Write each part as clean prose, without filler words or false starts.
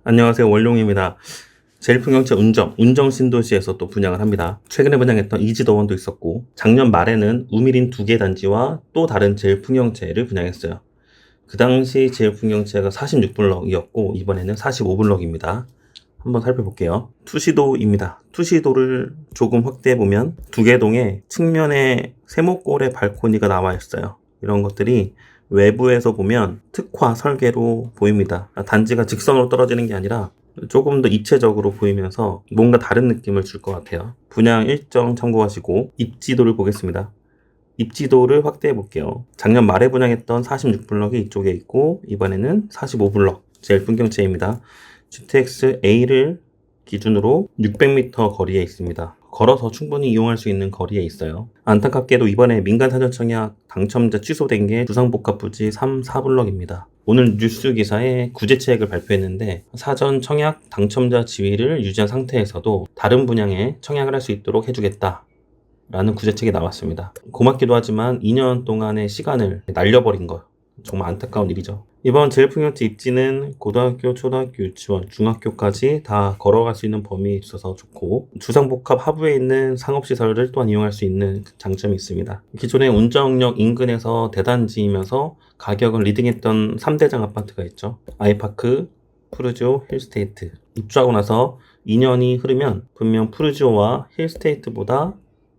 안녕하세요. 원룡입니다. 제일풍경채 운정 신도시에서 또 분양을 합니다. 최근에 분양했던 이지더원도 있었고, 작년 말에는 우미린 2개 단지와 또 다른 제일풍경채를 분양했어요. 그 당시 제일풍경채가 46블럭이었고, 이번에는 45블럭입니다. 한번 살펴볼게요. 투시도입니다. 투시도를 조금 확대해보면 2개 동에 측면에 세모꼴의 발코니가 나와 있어요. 이런 것들이 외부에서 보면 특화 설계로 보입니다. 단지가 직선으로 떨어지는 게 아니라 조금 더 입체적으로 보이면서 뭔가 다른 느낌을 줄 것 같아요. 분양 일정 참고하시고 입지도를 보겠습니다. 입지도를 확대해 볼게요. 작년 말에 분양했던 46블럭이 이쪽에 있고, 이번에는 45블럭 제일풍경채입니다. GTX A를 기준으로 600m 거리에 있습니다. 걸어서 충분히 이용할 수 있는 거리에 있어요. 안타깝게도 이번에 민간 사전 청약 당첨자 취소된 게 두산복합부지 3, 4블럭입니다. 오늘 뉴스 기사에 구제책을 발표했는데, 사전 청약 당첨자 지위를 유지한 상태에서도 다른 분양에 청약을 할 수 있도록 해주겠다 라는 구제책이 나왔습니다. 고맙기도 하지만 2년 동안의 시간을 날려버린 거, 정말 안타까운 일이죠. 이번 제일풍경채 입지는 고등학교, 초등학교, 유치원, 중학교까지 다 걸어갈 수 있는 범위에 있어서 좋고, 두산복합 하부에 있는 상업시설을 또한 이용할 수 있는 장점이 있습니다. 기존의 운정역 인근에서 대단지이면서 가격을 리딩했던 3대장 아파트가 있죠. 아이파크, 푸르지오, 힐스테이트. 입주하고 나서 2년이 흐르면 분명 푸르지오와 힐스테이트보다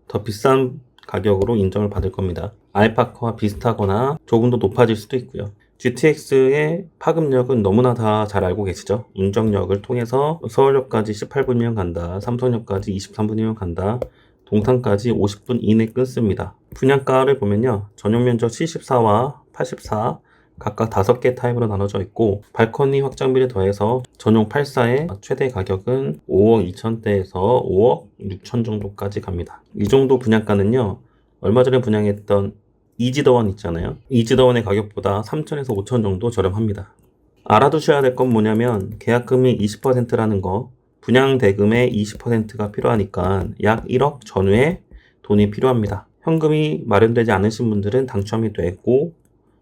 더 비싼 가격으로 인정을 받을 겁니다. 아이파크와 비슷하거나 조금 더 높아질 수도 있고요. GTX의 파급력은 너무나 다 잘 알고 계시죠? 운정역을 통해서 서울역까지 18분이면 간다, 삼성역까지 23분이면 간다, 동탄까지 50분 이내 끊습니다. 분양가를 보면요, 전용 면적 74와 84 각각 5개 타입으로 나눠져 있고, 발코니 확장비를 더해서 전용 84의 최대 가격은 5억 2천대에서 5억 6천 정도까지 갑니다. 이 정도 분양가는요, 얼마 전에 분양했던 이지더원 있잖아요. 이지더원의 가격보다 3천에서 5천 정도 저렴합니다. 알아두셔야 될 건 뭐냐면, 계약금이 20%라는 거, 분양 대금의 20%가 필요하니까 약 1억 전후에 돈이 필요합니다. 현금이 마련되지 않으신 분들은 당첨이 되고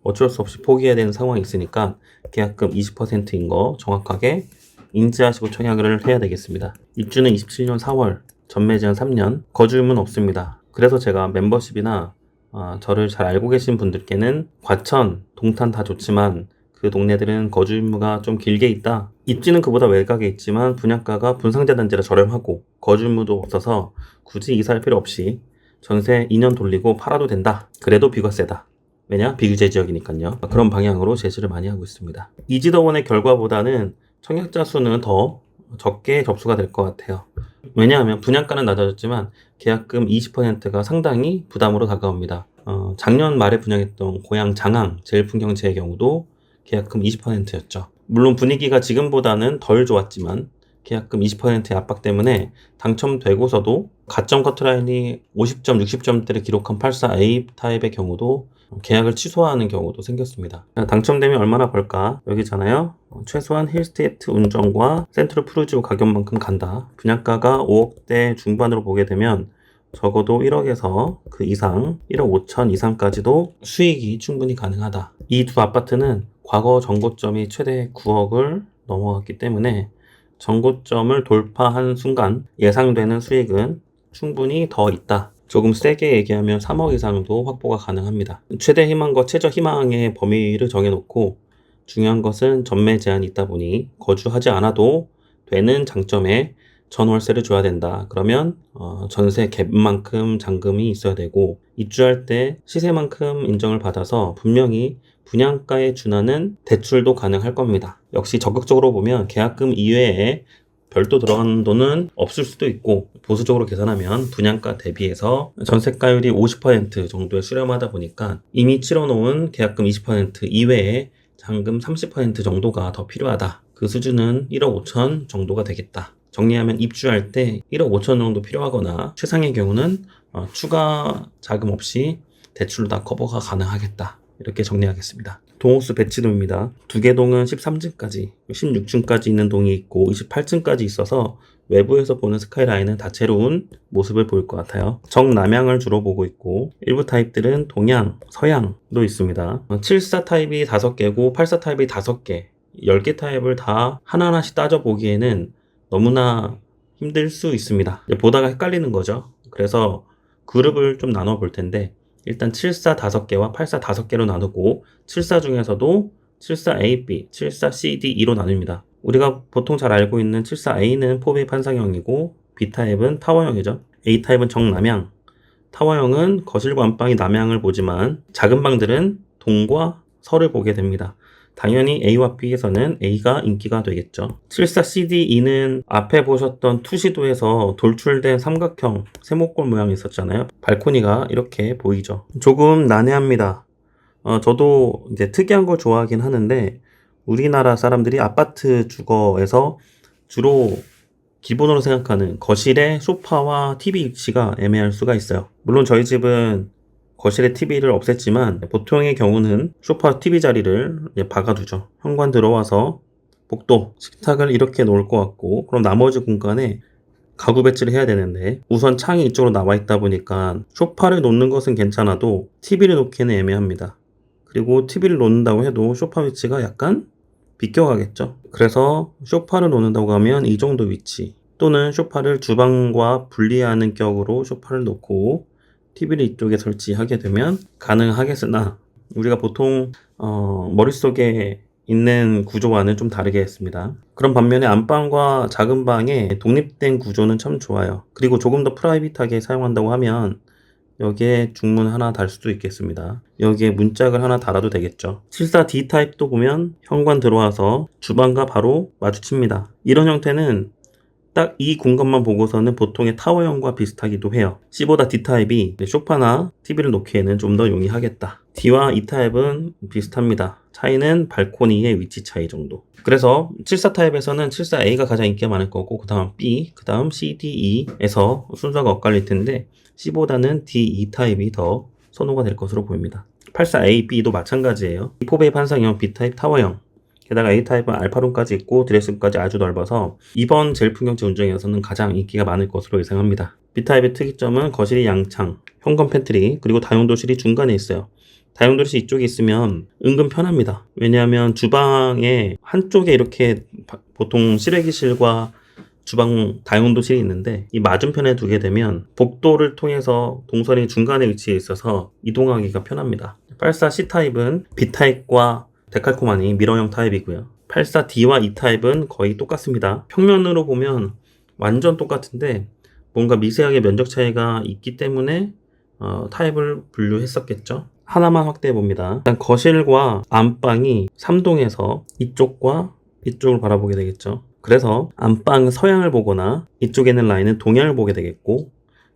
어쩔 수 없이 포기해야 되는 상황이 있으니까 계약금 20%인 거 정확하게 인지하시고 청약을 해야 되겠습니다. 입주는 27년 4월, 전매 제한 3년, 거주 의무는 없습니다. 그래서 제가 멤버십이나 저를 잘 알고 계신 분들께는 과천, 동탄 다 좋지만 그 동네들은 거주 의무가 좀 길게 있다. 입지는 그보다 외곽에 있지만 분양가가 분상자 단지라 저렴하고 거주 의무도 없어서 굳이 이사할 필요 없이 전세 2년 돌리고 팔아도 된다. 그래도 비과세다. 왜냐? 비규제 지역이니까요. 그런 방향으로 제시를 많이 하고 있습니다. 이지더원의 결과보다는 청약자 수는 더 적게 접수가 될 것 같아요. 왜냐하면 분양가는 낮아졌지만 계약금 20%가 상당히 부담으로 다가옵니다. 작년 말에 분양했던 고양 장항 제일풍경채의 경우도 계약금 20%였죠. 물론 분위기가 지금보다는 덜 좋았지만 계약금 20%의 압박 때문에 당첨되고서도 가점 커트라인이 50점, 60점대를 기록한 84A 타입의 경우도 계약을 취소하는 경우도 생겼습니다. 당첨되면 얼마나 벌까? 여기잖아요. 최소한 힐스테이트 운정과 센트럴 푸르지오 가격만큼 간다. 분양가가 5억대 중반으로 보게 되면 적어도 1억에서 그 이상, 1억 5천 이상까지도 수익이 충분히 가능하다. 이 두 아파트는 과거 정고점이 최대 9억을 넘어갔기 때문에 정고점을 돌파한 순간 예상되는 수익은 충분히 더 있다. 조금 세게 얘기하면 3억 이상도 확보가 가능합니다. 최대 희망과 최저 희망의 범위를 정해놓고, 중요한 것은 전매 제한이 있다 보니 거주하지 않아도 되는 장점에 전월세를 줘야 된다. 그러면 전세 갭만큼 잔금이 있어야 되고, 입주할 때 시세만큼 인정을 받아서 분명히 분양가에 준하는 대출도 가능할 겁니다. 역시 적극적으로 보면 계약금 이외에 별도 들어가는 돈은 없을 수도 있고, 보수적으로 계산하면 분양가 대비해서 전세가율이 50% 정도에 수렴하다 보니까 이미 치러놓은 계약금 20% 이외에 잔금 30% 정도가 더 필요하다. 그 수준은 1억 5천 정도가 되겠다. 정리하면 입주할 때 1억 5천 정도 필요하거나 최상의 경우는 추가 자금 없이 대출로 다 커버가 가능하겠다. 이렇게 정리하겠습니다. 동호수 배치도입니다. 2개 동은 13층까지, 16층까지 있는 동이 있고 28층까지 있어서 외부에서 보는 스카이라인은 다채로운 모습을 보일 것 같아요. 정남향을 주로 보고 있고, 일부 타입들은 동향, 서향도 있습니다. 74 타입이 5개고 84 타입이 5개, 10개 타입을 다 하나하나씩 따져보기에는 너무나 힘들 수 있습니다. 보다가 헷갈리는 거죠. 그래서 그룹을 좀 나눠 볼 텐데, 일단 74 5개와 84 5개로 나누고, 74 중에서도 74AB, 74CD2로 나눕니다. 우리가 보통 잘 알고 있는 74A는 포비 판상형이고, B타입은 타워형이죠. A타입은 정남향, 타워형은 거실과 안방이 남향을 보지만 작은 방들은 동과 서를 보게 됩니다. 당연히 A와 B에서는 A가 인기가 되겠죠. 74CD2는 앞에 보셨던 투시도에서 돌출된 삼각형 세모꼴 모양이 있었잖아요. 발코니가 이렇게 보이죠. 조금 난해합니다. 저도 이제 특이한 걸 좋아하긴 하는데, 우리나라 사람들이 아파트 주거에서 주로 기본으로 생각하는 거실의 소파와 TV 위치가 애매할 수가 있어요. 물론 저희 집은 거실에 TV를 없앴지만 보통의 경우는 소파 TV 자리를 박아두죠. 현관 들어와서 복도, 식탁을 이렇게 놓을 것 같고, 그럼 나머지 공간에 가구 배치를 해야 되는데, 우선 창이 이쪽으로 나와 있다 보니까 소파를 놓는 것은 괜찮아도 TV를 놓기는 애매합니다. 그리고 TV를 놓는다고 해도 소파 위치가 약간 비껴가겠죠. 그래서 소파를 놓는다고 하면 이 정도 위치, 또는 소파를 주방과 분리하는 격으로 소파를 놓고 TV를 이쪽에 설치하게 되면 가능하겠으나, 우리가 보통 머릿속에 있는 구조와는 좀 다르게 했습니다. 그런 반면에 안방과 작은 방의 독립된 구조는 참 좋아요. 그리고 조금 더 프라이빗하게 사용한다고 하면 여기에 중문 하나 달 수도 있겠습니다. 여기에 문짝을 하나 달아도 되겠죠. 74D 타입도 보면 현관 들어와서 주방과 바로 마주칩니다. 이런 형태는 딱 이 공간만 보고서는 보통의 타워형과 비슷하기도 해요. C보다 D 타입이 소파나 TV를 놓기에는 좀 더 용이하겠다. D와 E 타입은 비슷합니다. 차이는 발코니의 위치 차이 정도. 그래서 74 타입에서는 74A가 가장 인기가 많을 거고, 그 다음 B, 그 다음 C, D, E에서 순서가 엇갈릴 텐데, C보다는 D, E 타입이 더 선호가 될 것으로 보입니다. 84A, B도 마찬가지예요. 포베이 판상형, B타입 타워형, 게다가 A타입은 알파룸까지 있고 드레스룸까지 아주 넓어서 이번 제일풍경채 운정에서는 가장 인기가 많을 것으로 예상합니다. B타입의 특이점은 거실이 양창, 현관 팬트리, 그리고 다용도실이 중간에 있어요. 다용도실이 이쪽에 있으면 은근 편합니다. 왜냐하면 주방에 한쪽에 이렇게 보통 실외기실과 주방 다용도실이 있는데, 이 맞은편에 두게 되면 복도를 통해서 동선이 중간에 위치해 있어서 이동하기가 편합니다. 84C 타입은 B타입과 데칼코마니 미러형 타입이고요. 84D와 E 타입은 거의 똑같습니다. 평면으로 보면 완전 똑같은데 뭔가 미세하게 면적 차이가 있기 때문에 타입을 분류했었겠죠. 하나만 확대해 봅니다. 일단 거실과 안방이 3동에서 이쪽과 이쪽을 바라보게 되겠죠. 그래서 안방 서양을 보거나 이쪽에 있는 라인은 동양을 보게 되겠고,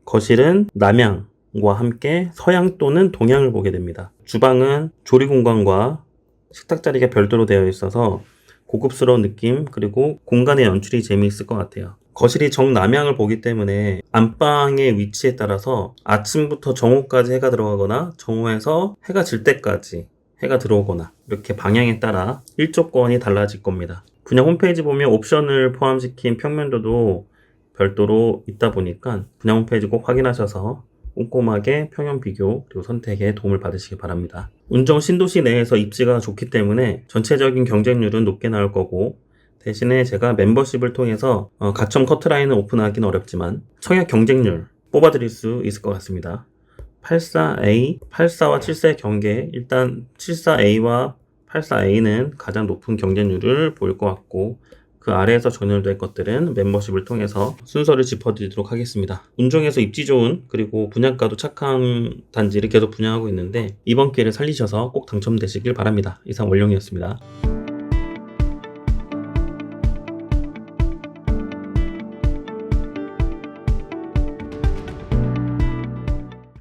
거실은 남향과 함께 서양 또는 동양을 보게 됩니다. 주방은 조리 공간과 식탁 자리가 별도로 되어 있어서 고급스러운 느낌, 그리고 공간의 연출이 재미있을 것 같아요. 거실이 정남향을 보기 때문에 안방의 위치에 따라서 아침부터 정오까지 해가 들어가거나 정오에서 해가 질 때까지 해가 들어오거나 이렇게 방향에 따라 일조권이 달라질 겁니다. 분양 홈페이지 보면 옵션을 포함시킨 평면도도 별도로 있다 보니까 분양 홈페이지 꼭 확인하셔서 꼼꼼하게 평형 비교 그리고 선택에 도움을 받으시기 바랍니다. 운정 신도시 내에서 입지가 좋기 때문에 전체적인 경쟁률은 높게 나올 거고, 대신에 제가 멤버십을 통해서 가점 커트라인을 오픈하기는 어렵지만 청약 경쟁률 뽑아드릴 수 있을 것 같습니다. 84A, 84와 74의 경계, 일단 74A와 84A는 가장 높은 경쟁률을 보일 것 같고, 그 아래에서 전열될 것들은 멤버십을 통해서 순서를 짚어드리도록 하겠습니다. 운정에서 입지 좋은 그리고 분양가도 착한 단지를 계속 분양하고 있는데, 이번 기회를 살리셔서 꼭 당첨되시길 바랍니다. 이상 원룡이었습니다.